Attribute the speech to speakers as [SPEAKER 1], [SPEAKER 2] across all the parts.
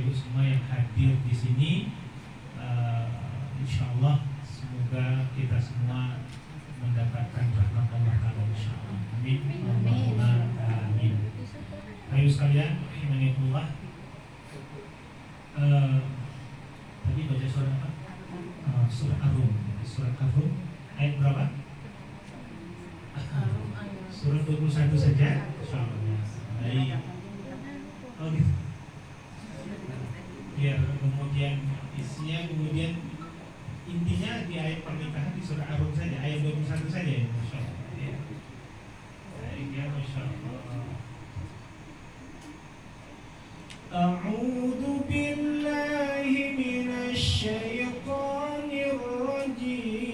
[SPEAKER 1] Ibu semua yang hadir di sini. Insya Allah semoga kita semua mendapatkan rahmat Allah Ta'ala, insya Allah. Amin. Allahumma amin. Ayo sekalian, rahimanillah. Tadi baca surat apa? Surat Ar-Rum. Surat Ar-Rum ayat berapa? Surat 21 saja. Insya Allah. Baik. Oh gitu. Biar kemudian isinya kemudian intinya di ayat pernikahan di surah Ar-Rum saja, ayat 21 saja ya, Masya Allah ya. Baik ya, Masya Allah. A'udhu billahi minasyaitanir rajim.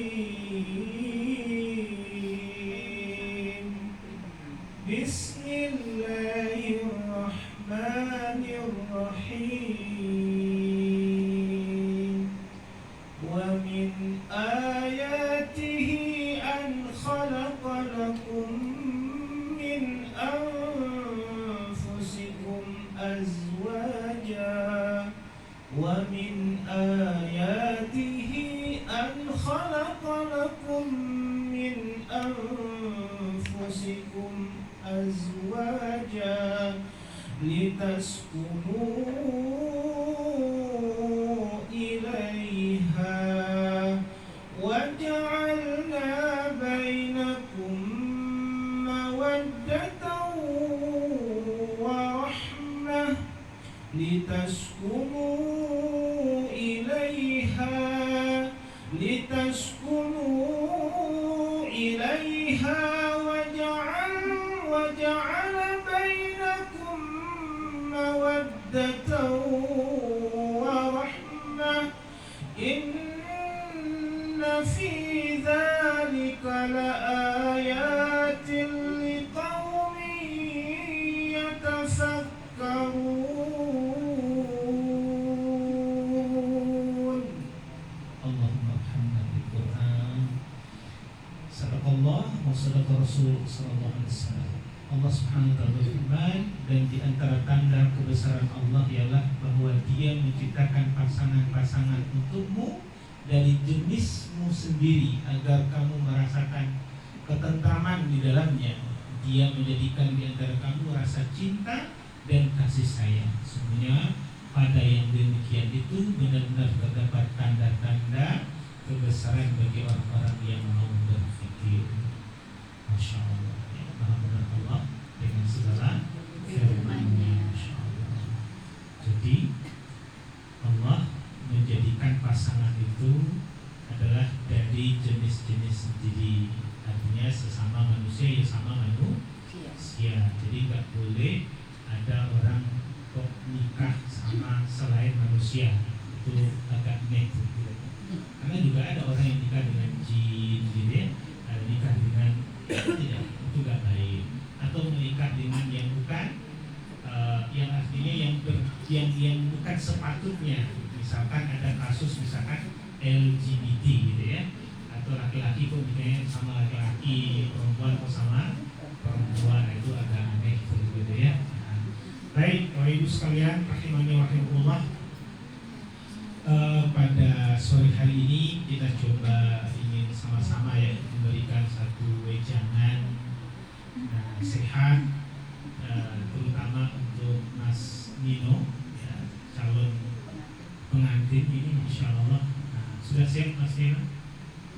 [SPEAKER 1] Bismillahirrahmanirrahim. ومن آياته أن خلق لكم من أنفسكم أزواجا لتسكنوا إليها وجعلنا بينكم مودة ورحمة لتسكنوا إليها وجعل بينكم مودة ورحمة إن في ذلك لآيات لقوم يتفكرون. اللهم ارحمنا بالقرآن. صدق الله وصدق Rasul sallallahu alaihi wasallam. Allah Subhanahu wa taala berfirman, dan di antara tanda kebesaran Allah ialah bahwa Dia menciptakan pasangan-pasangan untukmu dari jenismu sendiri agar kamu merasakan ketentraman di dalamnya. Dia menjadikan di antara kamu rasa cinta dan kasih sayang. Sebenarnya pada yang demikian itu benar-benar terdapat tanda-tanda kebesaran bagi orang-orang yang mau berfikir. Masya Allah ya, Maha benar Allah dengan segala firman-Nya. Masya Allah. Jadi Allah menjadikan pasangan itu adalah dari jenis-jenis sendiri. Artinya sesama manusia ya sama manusia. Jadi nggak boleh ada orang kok nikah sama selain manusia, itu agak aneh gitu. Karena juga ada orang yang nikah dengan jin gitu ya, ada nikah dengan tidak, itu gak baik. Atau menikah dengan yang bukan yang artinya yang bukan sepatutnya. Misalkan ada kasus misalkan LGBT gitu ya, atau laki-laki kok nikahnya sama laki-laki, perempuan kok sama perempuan, itu agak aneh gitu ya. Baik, Bapak Ibu sekalian, rahimani wa rahimakumullah. Pada sore hari ini kita coba ingin sama-sama ya memberikan satu wejangan sehat, terutama untuk Mas Nino ya, calon pengantin ini, insya Allah. Sudah siap Mas Nino?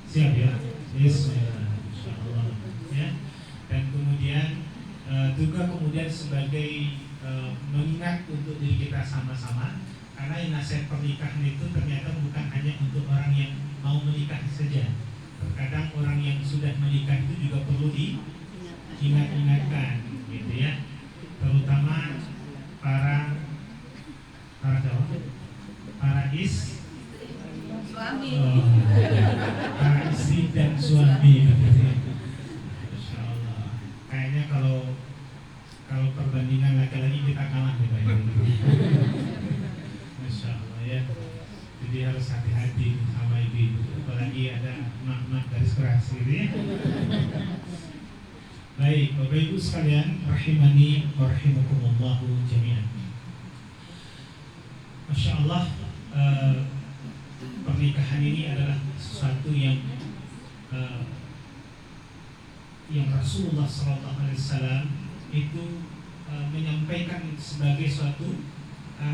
[SPEAKER 1] Siap ya? Yes, insya Allah ya. Dan kemudian juga kemudian sebagai mengingat untuk diri kita sama-sama. Karena nasihat pernikahan itu ternyata bukan hanya untuk orang yang mau menikah saja. Terkadang orang yang sudah menikah itu juga perlu diingat-ingatkan, gitu ya. Terutama para istri dan suami, gitu ya. Masya Allah. Kayaknya kalau perbandingan laki-laki kita kalah nih Pak. Masya Allah ya. Jadi harus hati-hati sama ibu-ibu, apalagi ada emak-emak garis keras gitu ya. Baik, Bapak Ibu sekalian, rahimani wa rahimakumullahu jami'an. Masya Allah, pernikahan ini adalah sesuatu eh, yang Rasulullah SAW itu menyampaikan sebagai suatu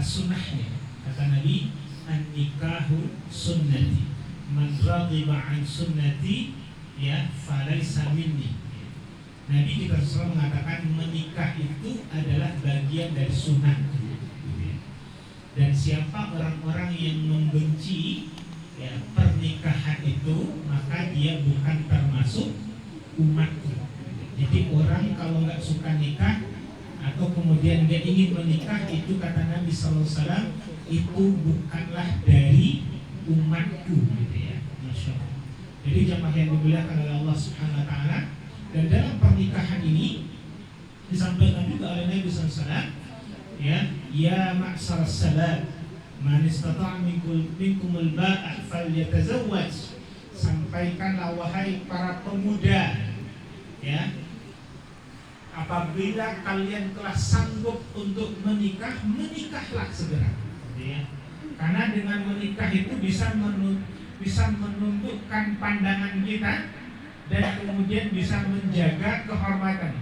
[SPEAKER 1] sunnahnya. Kata Nabi, an-nikahu sunnati, man raghiba an sunnati ya falaysa minni. Nabi kita selalu mengatakan menikah itu adalah bagian dari sunnah. Dan siapa orang-orang yang membenci ya, pernikahan itu, maka dia bukan termasuk umatku. Jadi orang kalau nggak suka nikah atau kemudian dia ingin menikah, itu kata Nabi SAW, itu bukanlah dari umatku, gitu ya. Masya Allah. Jadi jamaah yang dimuliakan oleh Allah Subhanahu Wa Taala, dan dalam pernikahan ini disampaikan juga oleh Nabi SAW, ya ma'syar as-salat, man istata'a minkumul ba'a falyatazawwaj. Sampaikanlah wahai para pemuda, ya, apabila kalian telah sanggup untuk menikah, menikahlah segera, ya. Karena dengan menikah itu bisa menundukkan pandangan kita dan kemudian bisa menjaga kehormatan,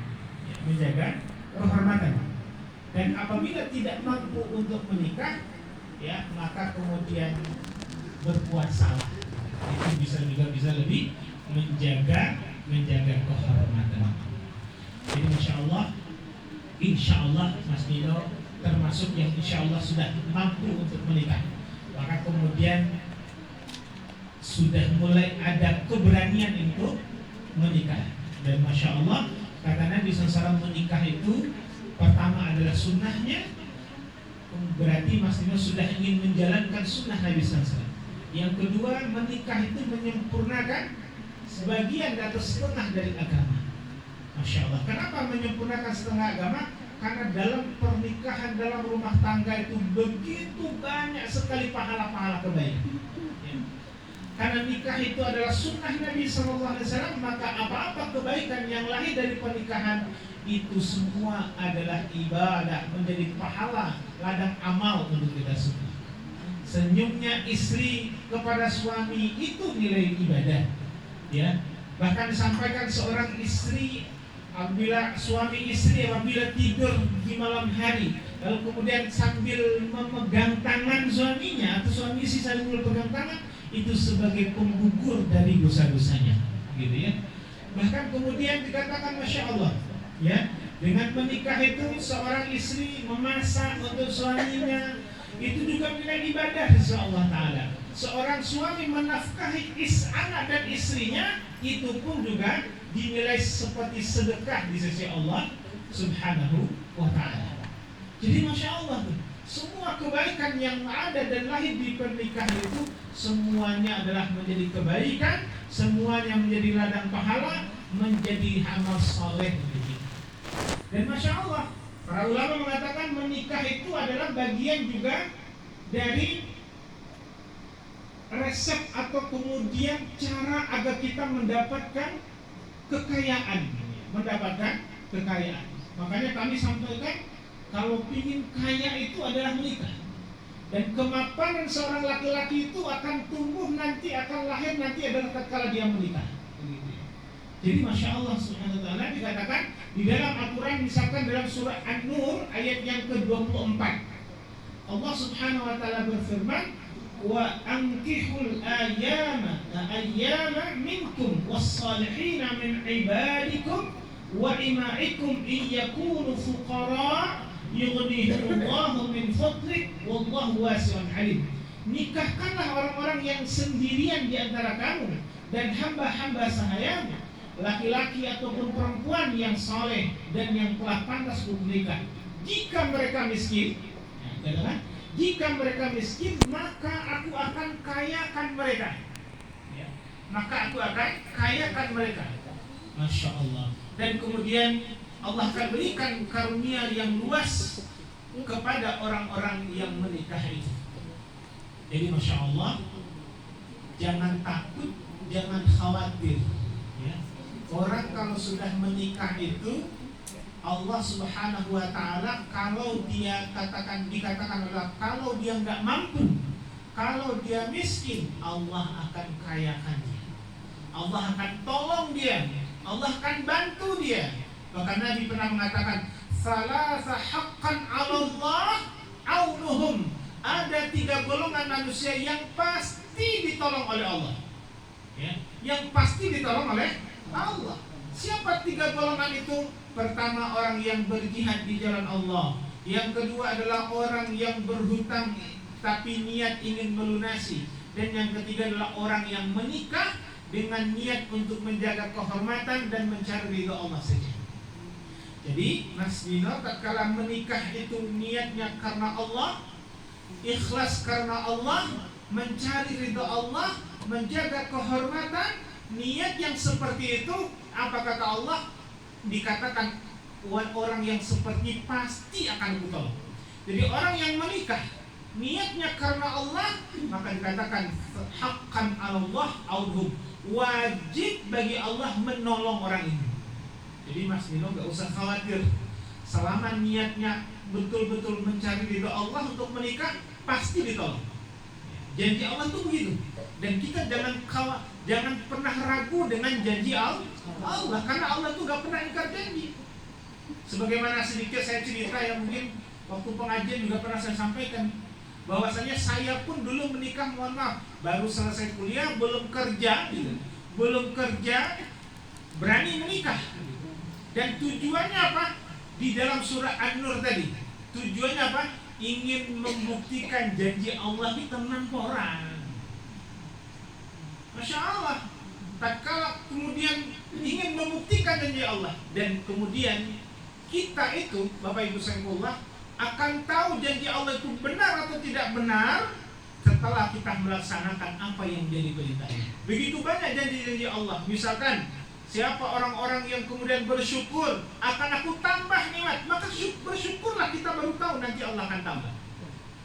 [SPEAKER 1] ya, menjaga kehormatan. Dan apabila tidak mampu untuk menikah, ya, maka kemudian berpuasalah. Itu bisa lebih menjaga kehormatan. Jadi insya Allah Mas Dino termasuk yang insya Allah sudah mampu untuk menikah. Maka kemudian sudah mulai ada keberanian untuk menikah. Dan Masya Allah, kata Nabi SAW, menikah itu pertama adalah sunnahnya. Berarti Mas Dino sudah ingin menjalankan sunnah Nabi SAW. Yang kedua, menikah itu menyempurnakan sebagian atau setengah dari agama. Masya Allah. Kenapa menyempurnakan setengah agama? Karena dalam pernikahan, dalam rumah tangga itu begitu banyak sekali pahala-pahala kebaikan. Ya. Karena nikah itu adalah sunnah Nabi SAW, maka apa-apa kebaikan yang lahir dari pernikahan itu semua adalah ibadah, menjadi pahala, ladang amal untuk kita semua. Senyumnya istri kepada suami itu nilai ibadah, ya. Bahkan disampaikan seorang istri, apabila suami istri apabila tidur di malam hari, lalu kemudian sambil memegang tangan suaminya atau suami istri saling berpegang tangan, itu sebagai penggugur dari dosa-dosanya, gitu ya. Bahkan kemudian dikatakan Masya Allah, ya, dengan menikah itu seorang istri memasak untuk suaminya, itu juga nilai ibadah insya Allah Ta'ala. Seorang suami menafkahi anak dan istrinya, itu pun juga dinilai seperti sedekah di sisi Allah Subhanahu wa Ta'ala. Jadi Masya Allah, semua kebaikan yang ada dan lahir di pernikahan itu semuanya adalah menjadi kebaikan, semuanya menjadi ladang pahala, menjadi amal soleh. Dan Masya Allah, para ulama mengatakan menikah itu adalah bagian juga dari resep atau kemudian cara agar kita mendapatkan kekayaan. Makanya kami sampaikan, kalau ingin kaya itu adalah menikah. Dan kemapanan seorang laki-laki itu akan tumbuh nanti, akan lahir nanti adalah tatkala dia menikah. Jadi Masya Allah Subhanahu wa Ta'ala dikatakan di dalam Al-Quran, misalkan dalam surah An-Nur ayat yang ke-24, Allah Subhanahu wa Ta'ala berfirman, wa ankihul ayyama minkum was-salihina min ibadikum wa ima'ikum iyyakunu fuqara yughnihimullahu min fadlih wallahu wasi'un alim. Nikahkanlah orang-orang yang sendirian di antara kamu dan hamba-hamba sahayamu, laki-laki ataupun perempuan yang saleh dan yang telah pantas untuk menikah. Jika mereka miskin, jika mereka miskin, maka aku akan kayakan mereka. Maka aku akan kayakan mereka. Masya Allah. Dan kemudian Allah akan berikan karunia yang luas kepada orang-orang yang menikah itu. Jadi Masya Allah, jangan takut, jangan khawatir, ya. Orang kalau sudah menikah itu Allah Subhanahu wa taala kalau dikatakan adalah kalau dia nggak mampu, kalau dia miskin, Allah akan kayakan dia. Allah akan tolong dia. Allah akan bantu dia. Bahkan Nabi pernah mengatakan, salasa haqqan 'ala Allah aunuhum. Ada 3 golongan manusia yang pasti ditolong oleh Allah. Ya, yang pasti ditolong oleh Allah. Siapa 3 golongan itu? Pertama, orang yang berjihad di jalan Allah. Yang kedua adalah orang yang berhutang tapi niat ingin melunasi. Dan yang ketiga adalah orang yang menikah dengan niat untuk menjaga kehormatan dan mencari ridha Allah saja. Jadi Mas Dino, tatkala menikah itu niatnya karena Allah, ikhlas karena Allah, mencari ridha Allah, menjaga kehormatan, niat yang seperti itu, apa kata Allah? Dikatakan orang yang seperti pasti akan kutolong. Jadi orang yang menikah niatnya karena Allah, maka dikatakan haqqan 'ala Allah auhum, wajib bagi Allah menolong orang ini. Jadi Mas Dino gak usah khawatir, selama niatnya betul-betul mencari ridha Allah untuk menikah, pasti ditolong. Janji Allah itu begitu. Dan kita jangan pernah ragu dengan janji Allah, karena Allah itu gak pernah ingkar janji. Sebagaimana sedikit saya cerita yang mungkin waktu pengajian juga pernah saya sampaikan, bahwasanya saya pun dulu menikah, mohon maaf, baru selesai kuliah, belum kerja, berani menikah. Dan tujuannya apa? Di dalam surah An-Nur tadi, tujuannya apa? Ingin membuktikan janji Allah itu tenang orang. Masya Allah. Tatkala kemudian ingin membuktikan janji Allah, dan kemudian kita itu, Bapak Ibu Sayyidullah, akan tahu janji Allah itu benar atau tidak benar setelah kita melaksanakan apa yang jadi perintahnya. Begitu banyak janji-janji Allah. Misalkan, siapa orang-orang yang kemudian bersyukur akan aku tambah nikmat, maka bersyukurlah, kita baru tahu nanti Allah akan tambah.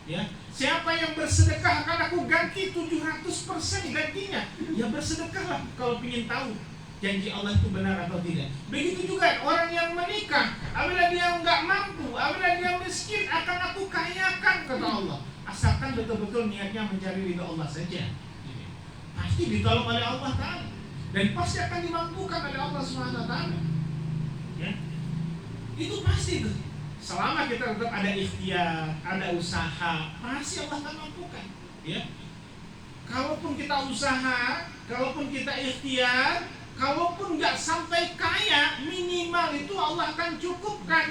[SPEAKER 1] Ya, siapa yang bersedekah akan aku ganti 700% gantinya. Ya bersedekahlah kalau ingin tahu janji Allah itu benar atau tidak. Begitu juga orang yang menikah, apabila dia nggak mampu, apabila dia miskin, akan aku kayakan, kata Allah. Asalkan betul-betul niatnya mencari ridha Allah saja, pasti ditolong oleh Allah Ta'ala, dan pasti akan dimampukan oleh Allah SWT. Ya, itu pasti itu. Selama kita tetap ada ikhtiar, ada usaha, pasti Allah akan mampukan. Ya, kalaupun kita usaha, kalaupun kita ikhtiar, kalaupun nggak sampai kaya, minimal itu Allah akan cukupkan.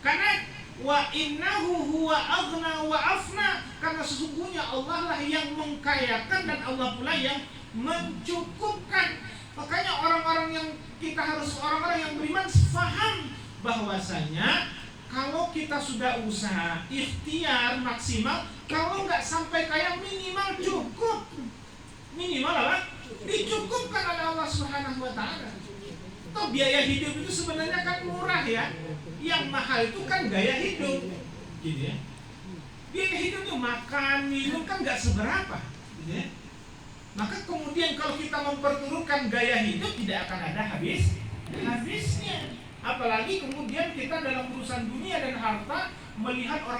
[SPEAKER 1] Karena wa innahu huwa aghna wa afna, karena sesungguhnya Allah lah yang mengkayakan dan Allah pula yang mencukupkan. Makanya orang-orang yang beriman paham bahwasanya kalau kita sudah usaha, ikhtiar maksimal, kalau nggak sampai kaya minimal cukup. Minimal apa? Dicukupkan oleh Allah Subhanahu wa Ta'ala. Toh biaya hidup itu sebenarnya kan murah ya. Yang mahal itu kan gaya hidup, gitu ya. Biaya hidup itu makan, minum kan nggak seberapa, gitu ya. Maka kemudian kalau kita memperturutkan gaya hidup, tidak akan ada habisnya. Apalagi kemudian kita dalam urusan dunia dan harta melihat orang